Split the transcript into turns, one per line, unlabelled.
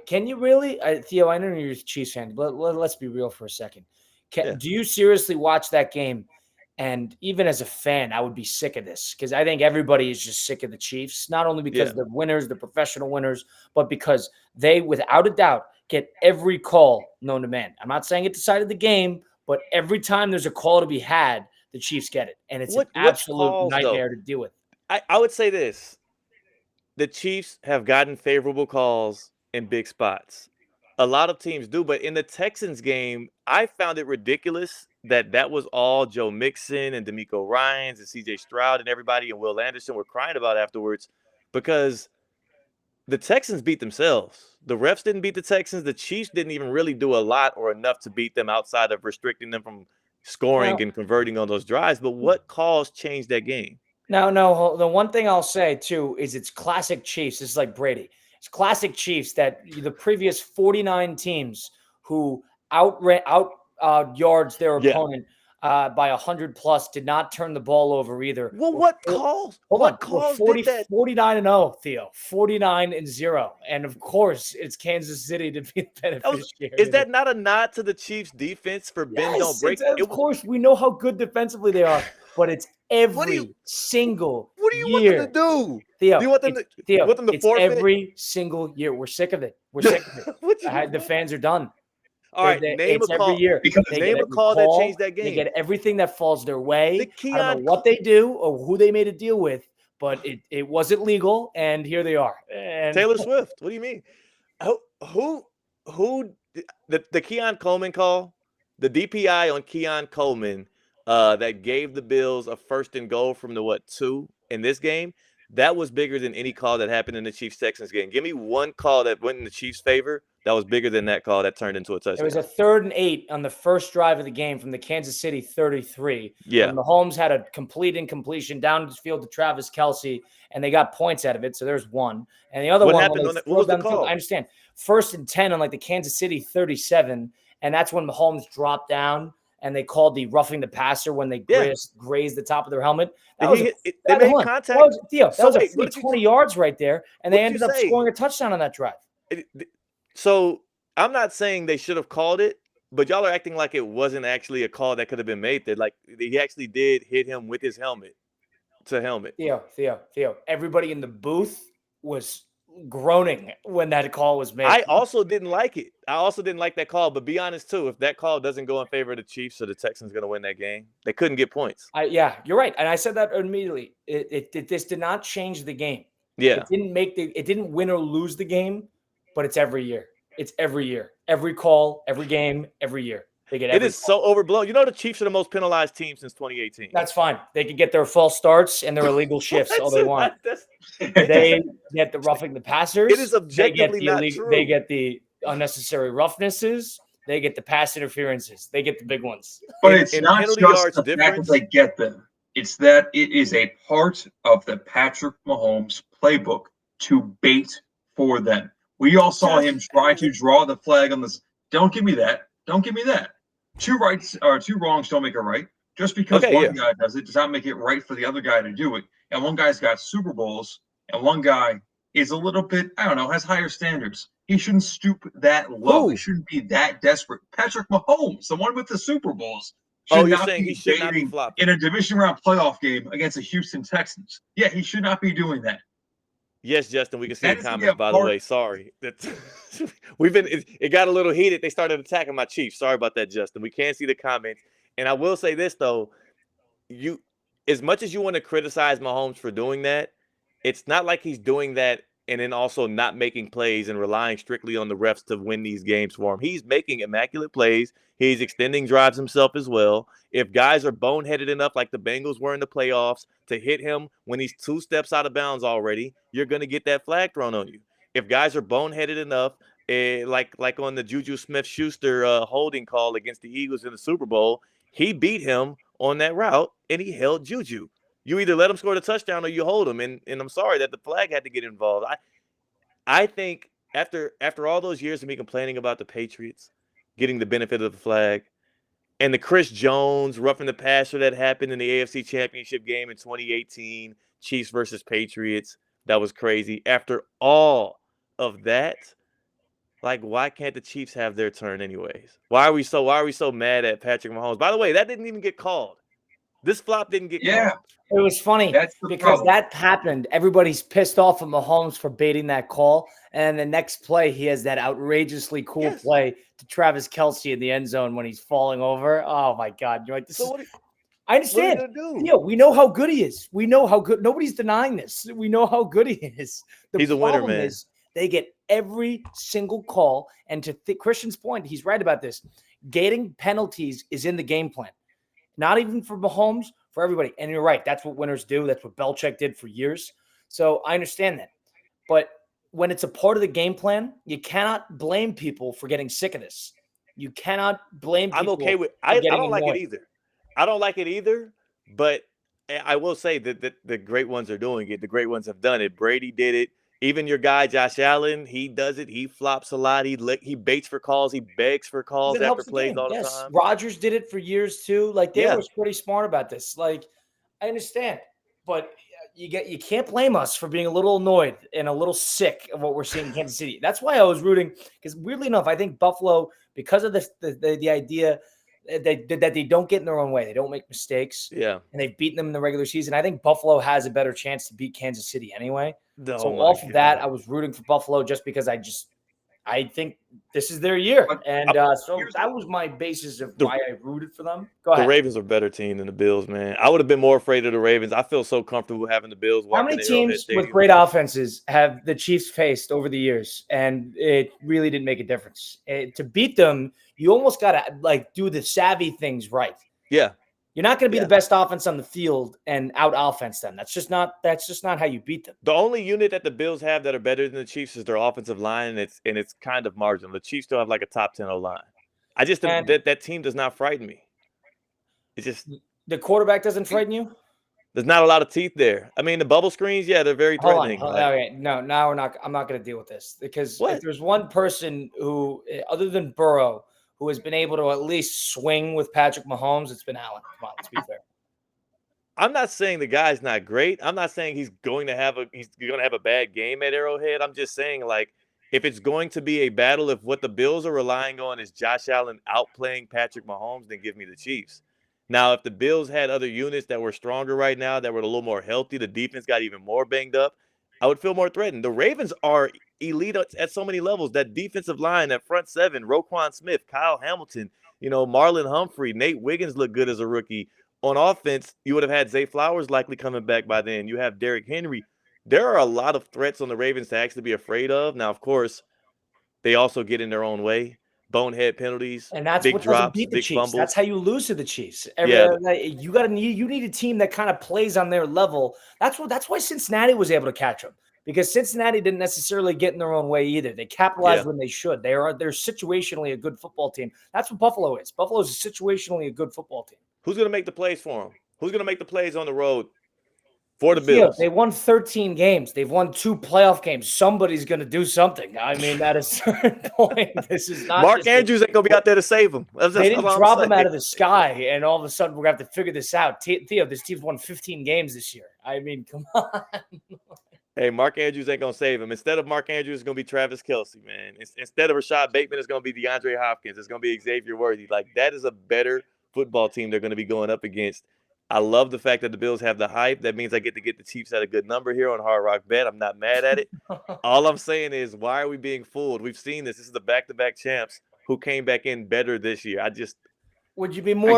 Can you really, Theo? I know you're a Chiefs fan, but let's be real for a second.
Yeah.
Do you seriously watch that game? And even as a fan, I would be sick of this because I think everybody is just sick of the Chiefs, not only because
Yeah.
they're winners, they're professional winners, but because they, without a doubt, get every call known to man. I'm not saying it decided the game, but every time there's a call to be had, the Chiefs get it. And it's an
Which
absolute
calls though?
nightmare to deal with.
I would say this. The Chiefs have gotten favorable calls in big spots. A lot of teams do, but in the Texans game, I found it ridiculous that that was all Joe Mixon and D'Amico Ryans and C.J. Stroud and everybody and Will Anderson were crying about afterwards because the Texans beat themselves. The refs didn't beat the Texans. The Chiefs didn't even really do a lot or enough to beat them outside of restricting them from scoring
Now,
and converting on those drives. But what calls changed that game?
Now, no, the one thing I'll say too is it's classic Chiefs. This is like Brady. It's classic Chiefs that the previous 49 teams who out yards their
Yeah.
opponent by 100 plus did not turn the ball over either.
Well,
We're
what
four-
calls?
Hold on,
What
we're
calls
40,
did that?
49 and 0, Theo. 49 and 0. And of course, it's Kansas City to be the beneficiary.
Is that not a nod to the Chiefs' defense for bend don't
Yes,
break?
of course we know how good defensively they are, but it's
What do you
every single
What do you want them to
year.
do?
Theo,
Do you want them
it's
to
Theo, it's
forfeit?
every single year. We're sick of it. We're sick of it.
What you
The fans are done.
All right, name a
It's every
call.
year.
Because
They get
Name a
every
call that
call.
changed that
They
game.
get everything that falls their way.
The
I don't know
Keon
what they do or who they made a deal with, but it wasn't legal, and here they are. And
Taylor Swift. What do you mean? Who the Keon Coleman call? The DPI on Keon Coleman that gave the Bills a first and goal from the 2 in this game. That was bigger than any call that happened in the Chiefs Texans game. Give me one call that went in the Chiefs' favor that was bigger than that call that turned into a touchdown.
It was a 3rd and 8 on the first drive of the game from the Kansas City 33.
Yeah.
When Mahomes had a complete incompletion down the field to Travis Kelce, and they got points out of it. So there's one. And the other
What
one,
happened on that? What was the call?
I understand. 1st and 10 on like the Kansas City 37. And that's when Mahomes dropped down and they called the roughing the passer when they grazed the top of their helmet.
They made contact.
That was a free 20 yards right there. And they ended up scoring a touchdown on that drive.
So I'm not saying they should have called it, but y'all are acting like it wasn't actually a call that could have been made there. Like he actually did hit him with his helmet to helmet.
Theo. Everybody in the booth was groaning when that call was made.
I also didn't like it. I also didn't like that call, but be honest too, if that call doesn't go in favor of the Chiefs, so the Texans going to win that game, they couldn't get points.
Yeah, you're right. And I said that immediately. This did not change the game.
Yeah.
It didn't win or lose the game, but it's every year. It's every year. Every call, every game, every year. They get every
It is so overblown. You know the Chiefs are the most penalized team since 2018.
That's fine. They can get their false starts and their illegal shifts all they want. They get the roughing the passers.
It is objectively not true.
They get the unnecessary roughnesses. They get the pass interferences. They get the big ones.
But it's not just the fact that they get them. It's that it is a part of the Patrick Mahomes playbook to bait for them. We all saw him try to draw the flag on this. Don't give me that. Don't give me that. Two rights or two wrongs don't make it right. Just because one guy does it does not make it right for the other guy to do it. And one guy's got Super Bowls, and one guy is a little bit, I don't know, has higher standards. He shouldn't stoop that low. He shouldn't be that desperate. Patrick Mahomes, the one with the Super Bowls,
you're saying he should not be flopping
in a division round playoff game against the Houston Texans. Yeah, he should not be doing that.
Yes, Justin, we can see the comments, by the way. Sorry. It got a little heated. They started attacking my Chiefs. Sorry about that, Justin. We can't see the comments. And I will say this, though. As much as you want to criticize Mahomes for doing that, it's not like he's doing that and then also not making plays and relying strictly on the refs to win these games for him. He's making immaculate plays. He's extending drives himself as well. If guys are boneheaded enough, like the Bengals were in the playoffs, to hit him when he's 2 steps out of bounds already, you're going to get that flag thrown on you. If guys are boneheaded enough, like on the Juju Smith-Schuster holding call against the Eagles in the Super Bowl, he beat him on that route, and he held Juju. You either let him score the touchdown or you hold him, and I'm sorry that the flag had to get involved. I think after all those years of me complaining about the Patriots getting the benefit of the flag, and the Chris Jones roughing the passer that happened in the AFC Championship game in 2018, Chiefs versus Patriots, that was crazy. After all of that, like, why can't the Chiefs have their turn anyways? Why are we so mad at Patrick Mahomes? By the way, that didn't even get called. This flop didn't get called.
It was funny because that happened. Everybody's pissed off at Mahomes for baiting that call. And the next play, he has that outrageously cool play to Travis Kelce in the end zone when he's falling over. Oh, my God. You're like, I understand. Yeah, we know how good he is. We know how good. Nobody's denying this. We know how good he is.
He's a winner, man.
Is they get every single call. And to Christian's point, he's right about this. Gating penalties is in the game plan. Not even for Mahomes, for everybody. And you're right. That's what winners do. That's what Belichick did for years. So I understand that. But when it's a part of the game plan, you cannot blame people for getting sick of this. You cannot blame people.
I'm okay with I don't like it either. I don't like it either. But I will say that the great ones are doing it. The great ones have done it. Brady did it. Even your guy, Josh Allen, he does it. He flops a lot. He baits for calls. He begs for calls after plays all the time.
Rodgers did it for years too. Like they were pretty smart about this. Like I understand, but you can't blame us for being a little annoyed and a little sick of what we're seeing in Kansas City. That's why I was rooting because weirdly enough, I think Buffalo, because of the idea that they don't get in their own way, they don't make mistakes.
Yeah,
and they've beaten them in the regular season. I think Buffalo has a better chance to beat Kansas City anyway.
So
off of that, I was rooting for Buffalo just because I think this is their year. And so that was my basis of why I rooted for them. Go ahead.
The Ravens are a better team than the Bills, man. I would have been more afraid of the Ravens. I feel so comfortable having the Bills.
How many teams with great offenses have the Chiefs faced over the years? And it really didn't make a difference. To beat them, you almost got to do the savvy things right.
Yeah.
You're not going to be the best offense on the field and out offense them. That's just not how you beat them.
The only unit that the Bills have that are better than the Chiefs is their offensive line, and it's kind of marginal. The Chiefs still have like a top 10 O-line. I just that team does not frighten me. It's just
the quarterback doesn't frighten you.
There's not a lot of teeth there. I mean, the bubble screens, they're very threatening.
Okay, no, now we're not. I'm not going to deal with this because if there's one person who, other than Burrow, who has been able to at least swing with Patrick Mahomes, it's been Allen. Come on, let's be fair.
I'm not saying the guy's not great. I'm not saying he's going to have a bad game at Arrowhead. I'm just saying, like, if it's going to be a battle, if what the Bills are relying on is Josh Allen outplaying Patrick Mahomes, then give me the Chiefs. Now, if the Bills had other units that were stronger right now, that were a little more healthy, the defense got even more banged up, I would feel more threatened. The Ravens are elite at so many levels. That defensive line, that front seven, Roquan Smith, Kyle Hamilton, Marlon Humphrey, Nate Wiggins looked good as a rookie. On offense, you would have had Zay Flowers likely coming back by then. You have Derrick Henry. There are a lot of threats on the Ravens to actually be afraid of. Now, of course, they also get in their own way. Bonehead penalties,
and that's
big
what
drops,
doesn't beat the
big
Chiefs.
fumbles.
That's how you lose to the Chiefs. You need a team that kind of plays on their level. That's why Cincinnati was able to catch them, because Cincinnati didn't necessarily get in their own way either. They capitalized when they should. They're situationally a good football team. That's what Buffalo is. Buffalo is situationally a good football team.
Who's going to make the plays for them? Who's going to make the plays on the road for the Bills?
They won 13 games. They've won 2 playoff games. Somebody's going to do something. I mean, at a certain point, this is not.
Mark Andrews ain't going to be out there to save them.
They didn't drop him out of the sky, and all of a sudden we're going to have to figure this out. Theo, this team's won 15 games this year. I mean, come on.
Hey, Mark Andrews ain't going to save him. Instead of Mark Andrews, it's going to be Travis Kelce, man. Instead of Rashad Bateman, it's going to be DeAndre Hopkins. It's going to be Xavier Worthy. Like, that is a better football team they're going to be going up against. I love the fact that the Bills have the hype. That means I get to get the Chiefs at a good number here on Hard Rock Bet. I'm not mad at it. All I'm saying is, why are we being fooled? We've seen this. This is the back-to-back champs who came back in better this year.
Would you be more